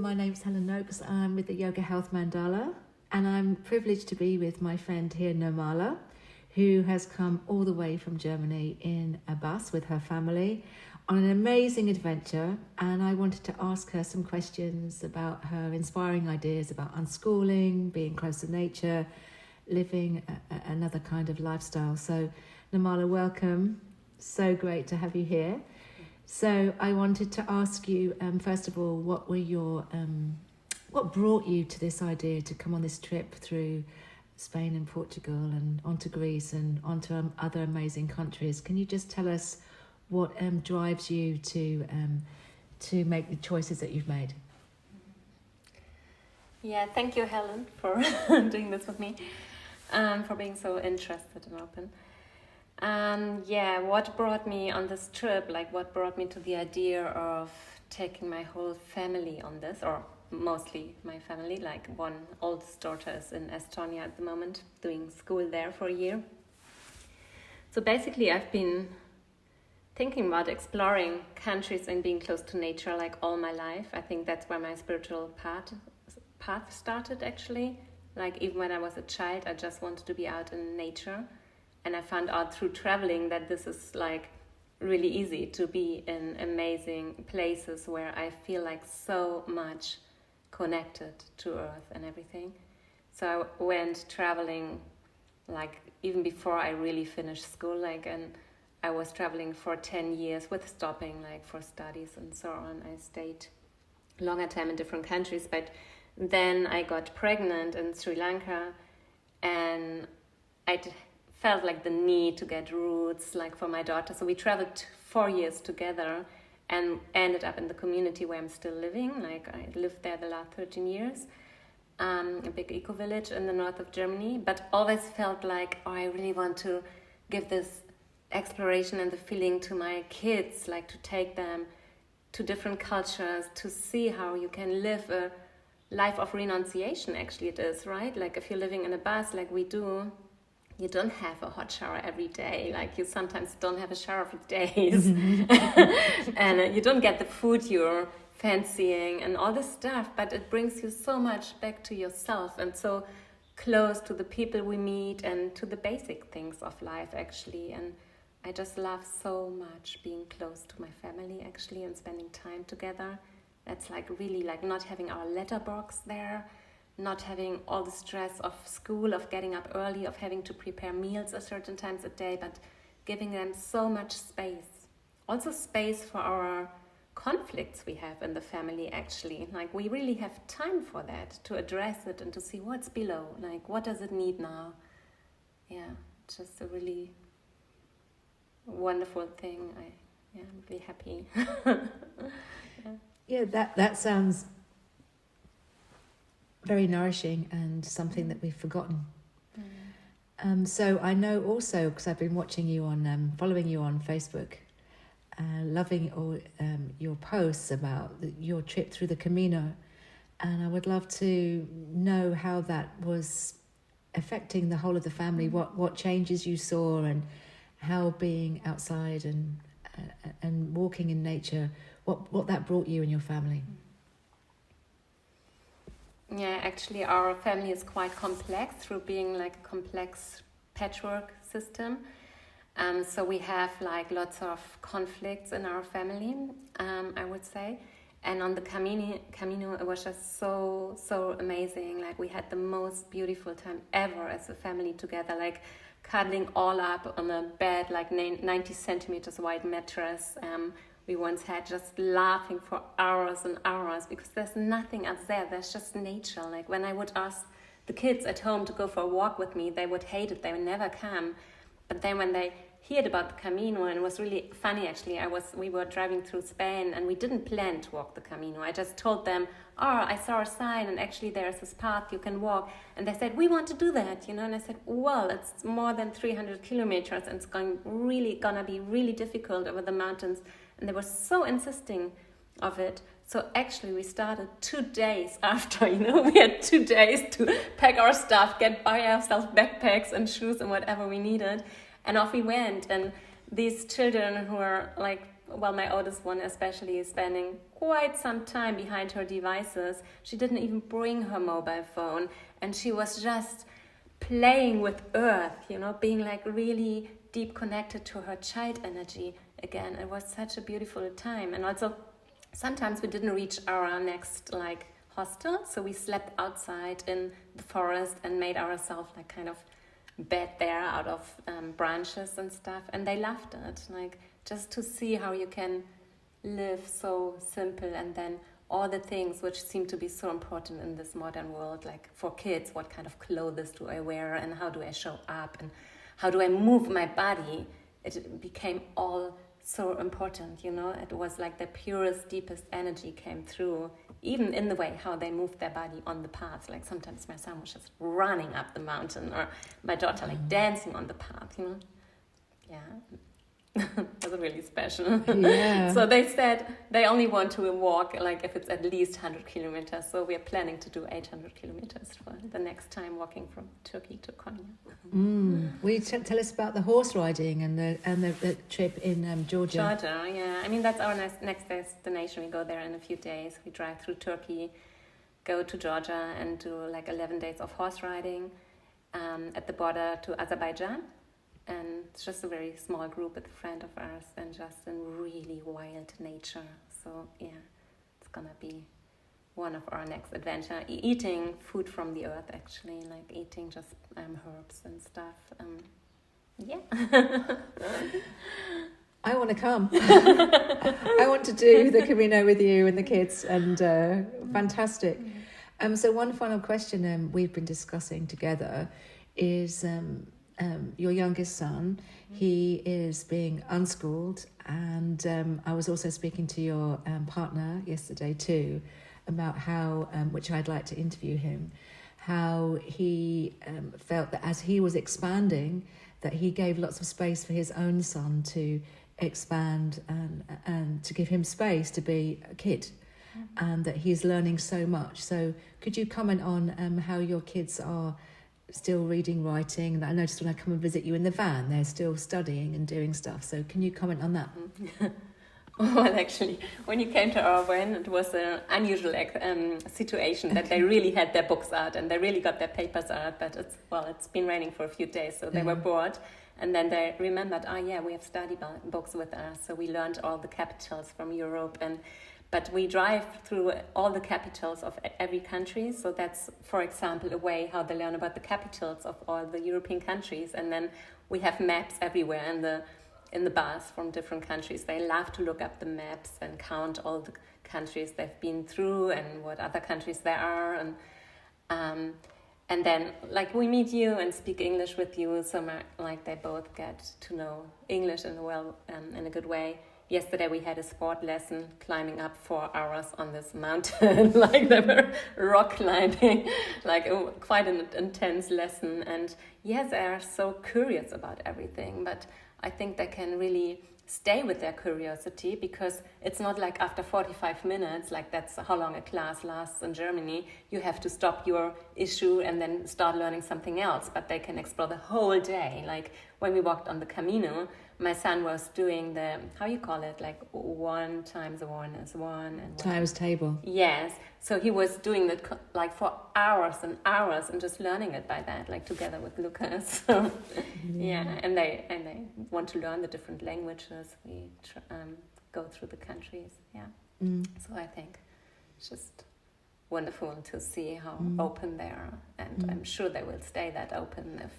my name's Helen Noakes. I'm with the Yoga Health Mandala, and I'm privileged to be with my friend here, Nirmala, who has come all the way from Germany in a bus with her family on an amazing adventure. And I wanted to ask her some questions about her inspiring ideas about unschooling, being close to nature, living another kind of lifestyle. So Nirmala, welcome. So great to have you here. So I wanted to ask you, first of all, what brought you to this idea to come on this trip through Spain and Portugal and onto Greece and onto other amazing countries? Can you just tell us what drives you to make the choices that you've made? Yeah, thank you, Helen, for doing this with me, for being so interested and open. What brought me on this trip, what brought me to the idea of taking my whole family on this, or mostly my family, one oldest daughter is in Estonia at the moment, doing school there for a year. So basically I've been thinking about exploring countries and being close to nature all my life. I think that's where my spiritual path started actually. Even when I was a child, I just wanted to be out in nature. And I found out through traveling that this is really easy to be in amazing places where I feel so much connected to Earth and everything. So I went traveling even before I really finished school, and I was traveling for 10 years with stopping for studies and so on. I stayed longer time in different countries, but then I got pregnant in Sri Lanka, and I felt the need to get roots for my daughter. So we traveled 4 years together and ended up in the community where I'm still living. I lived there the last 13 years, a big eco-village in the north of Germany, but always felt I really want to give this exploration and the feeling to my kids, to take them to different cultures, to see how you can live a life of renunciation, actually it is, right? If you're living in a bus like we do, you don't have a hot shower every day. You sometimes don't have a shower for days. And you don't get the food you're fancying and all this stuff, but it brings you so much back to yourself and so close to the people we meet and to the basic things of life, actually. And I just love so much being close to my family, actually, and spending time together. That's really not having our letterbox there, not having all the stress of school, of getting up early, of having to prepare meals at certain times a day, but giving them so much space. Also space for our conflicts we have in the family, actually. We really have time for that, to address it and to see what's below, what does it need now? Yeah, just a really wonderful thing. I'm really happy. Yeah, that sounds very nourishing and something that we've forgotten. So I know also, because I've been watching you on, following you on Facebook, loving all your posts about your trip through the Camino, and I would love to know how that was affecting the whole of the family. What changes you saw, and how being outside and walking in nature, what that brought you and your family. Yeah, actually our family is quite complex through being a complex patchwork system. So we have lots of conflicts in our family, I would say. And on the Camino, it was just so amazing. We had the most beautiful time ever as a family together, cuddling all up on a bed, 90 centimeters wide mattress. We once had just laughing for hours and hours because there's nothing else there. There's just nature. When I would ask the kids at home to go for a walk with me, they would hate it. They would never come. But then when they heard about the Camino, and it was really funny actually, we were driving through Spain and we didn't plan to walk the Camino. I just told them, I saw a sign and actually there's this path you can walk. And they said, we want to do that, And I said, well, it's more than 300 kilometers and it's gonna be really difficult over the mountains. And they were so insisting of it. So actually we started 2 days after, we had 2 days to pack our stuff, buy ourselves backpacks and shoes and whatever we needed. And off we went. And these children who are my oldest one especially is spending quite some time behind her devices. She didn't even bring her mobile phone, and she was just playing with earth, being like really deep connected to her child energy again. It was such a beautiful time. And also sometimes we didn't reach our next like hostel, so we slept outside in the forest and made ourselves like kind of bed there out of branches and stuff, and they loved it, like just to see how you can live so simple, and then all the things which seem to be so important in this modern world, like for kids, what kind of clothes do I wear and how do I show up and how do I move my body. It became all so important, it was like the purest, deepest energy came through, even in the way how they moved their body on the paths. Like sometimes my son was just running up the mountain, or my daughter like dancing on the path, Yeah, it was really special. Yeah. So they said they only want to walk like if it's at least 100 kilometers. So we are planning to do 800 kilometers for the next time, walking from Turkey to Konya. Will you tell us about the horse riding and the trip in Georgia? Georgia, yeah. I mean, that's our next destination. We go there in a few days. We drive through Turkey, go to Georgia, and do like 11 days of horse riding at the border to Azerbaijan. And it's just a very small group with a friend of ours, and just in really wild nature. So yeah, it's gonna be one of our next adventure. Eating food from the earth, actually, like eating just herbs and stuff. Yeah. I want to come. I want to do the Camino with you and the kids, and fantastic. So one final question we've been discussing together is your youngest son. He is being unschooled, and I was also speaking to your partner yesterday too about how, which I'd like to interview him, how he felt that as he was expanding, that he gave lots of space for his own son to expand and to give him space to be a kid, and that he's learning so much. So could you comment on how your kids are still reading, writing? I noticed when I come and visit you in the van, they're still studying and doing stuff. So can you comment on that? Well, actually, when you came to our van, it was an unusual situation that they really had their books out and they really got their papers out. But it's been raining for a few days, so they were bored. And then they remembered, we have study books with us. So we learned all the capitals from Europe, but we drive through all the capitals of every country. So that's, for example, a way how they learn about the capitals of all the European countries. And then we have maps everywhere in the bus from different countries. They love to look up the maps and count all the countries they've been through and what other countries there are. And then, like, we meet you and speak English with you, so like they both get to know English in a good way. Yesterday we had a sport lesson, climbing up 4 hours on this mountain, like they were rock climbing, like quite an intense lesson. And yes, they are so curious about everything, but I think they can really stay with their curiosity, because it's not like after 45 minutes, like that's how long a class lasts in Germany, you have to stop your issue and then start learning something else, but they can explore the whole day. Like when we walked on the Camino, my son was doing the, how you call it, like 1 times 1 is 1 and times table. Yes, so he was doing that like for hours and hours and just learning it by that, like together with Lucas. So, and they want to learn the different languages. We go through the countries. So I think it's just wonderful to see how open they are, and I'm sure they will stay that open if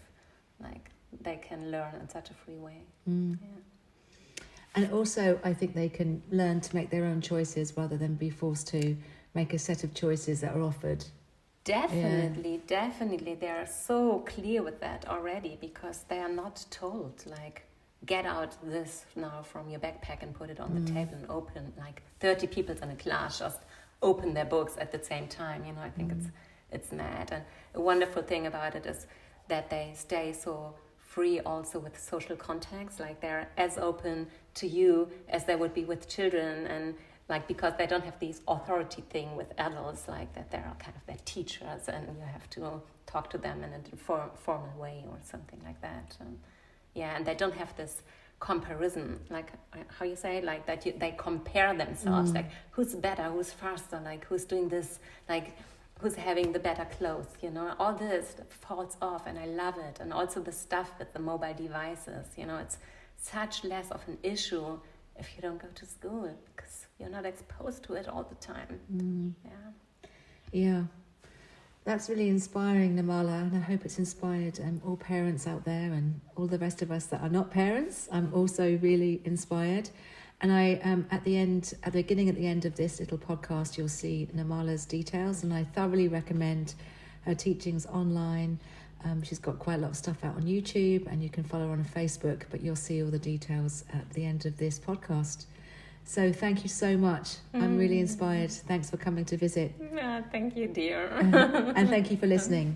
like they can learn in such a free way. And also I think they can learn to make their own choices rather than be forced to make a set of choices that are offered. Definitely they are so clear with that already, because they are not told like, get out this now from your backpack and put it on the table and open, like 30 people in a class just open their books at the same time. I think it's mad. And a wonderful thing about it is that they stay so free also with social contacts, like they're as open to you as they would be with children, and like because they don't have this authority thing with adults, like that they're kind of their teachers and you have to talk to them in a formal way or something like that. And they don't have this comparison, like how you say, like that they compare themselves, like who's better, who's faster, like who's doing this, like who's having the better clothes, you know, all this falls off, and I love it. And also the stuff with the mobile devices, you know, it's such less of an issue if you don't go to school, because you're not exposed to it all the time. Yeah, that's really inspiring, Namala, and I hope it's inspired all parents out there and all the rest of us that are not parents. I'm also really inspired. And I, at the beginning, at the end of this little podcast, you'll see Namala's details, and I thoroughly recommend her teachings online. She's got quite a lot of stuff out on YouTube, and you can follow her on Facebook, but you'll see all the details at the end of this podcast. So thank you so much. I'm really inspired. Thanks for coming to visit. Thank you, dear. And thank you for listening.